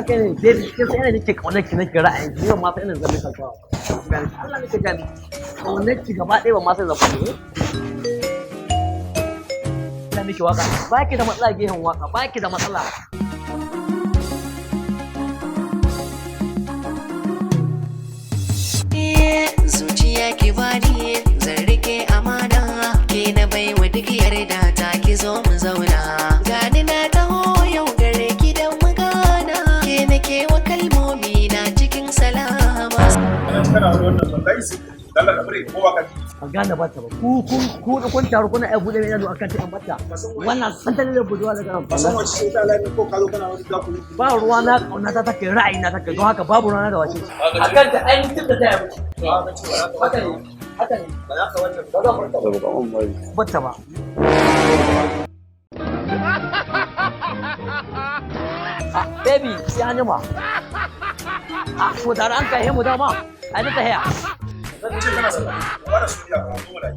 kai ne dai cikin sai nake kaunar ki nake ra'ayin ki ba ma sai ina zabi kanka Allah nake gani kaunar ki gaba ɗaya ba ma sai zabi ne ina miki waka ba ki da matsala gehen waka ba ki da matsala zuciya ki bani zan rike amana ke na baiwa duk yarda ta ki zo mu zauna gani na taho yau gare ki da magana ke nake wa kalmomi na cikin salama kana wannan wallahi sai Allah da bare kowa ka an gane bata ba ku da kun taru kuna ai bude mai yado akan ta bata wannan san da buduwa daga nan san wace sai ta lafiya ko ka zo kana wani zaku ba ruwa na kauna ta take ra'ayi na take don haka babu ruwa na da wace akan ta ai tun da ta yi haka ne haka ne ba za ka wannan ba za ka bata ba baby sai an jima ko da an kai mu dama ai ta haya zan ce kana sallah ba da su ya ka zo da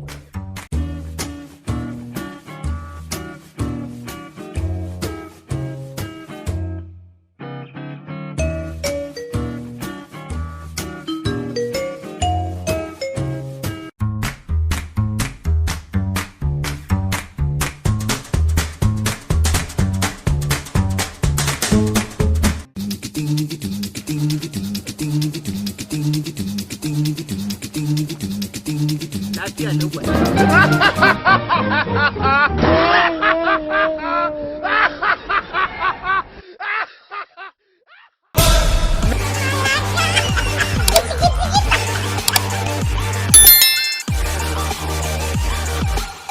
lafiya ne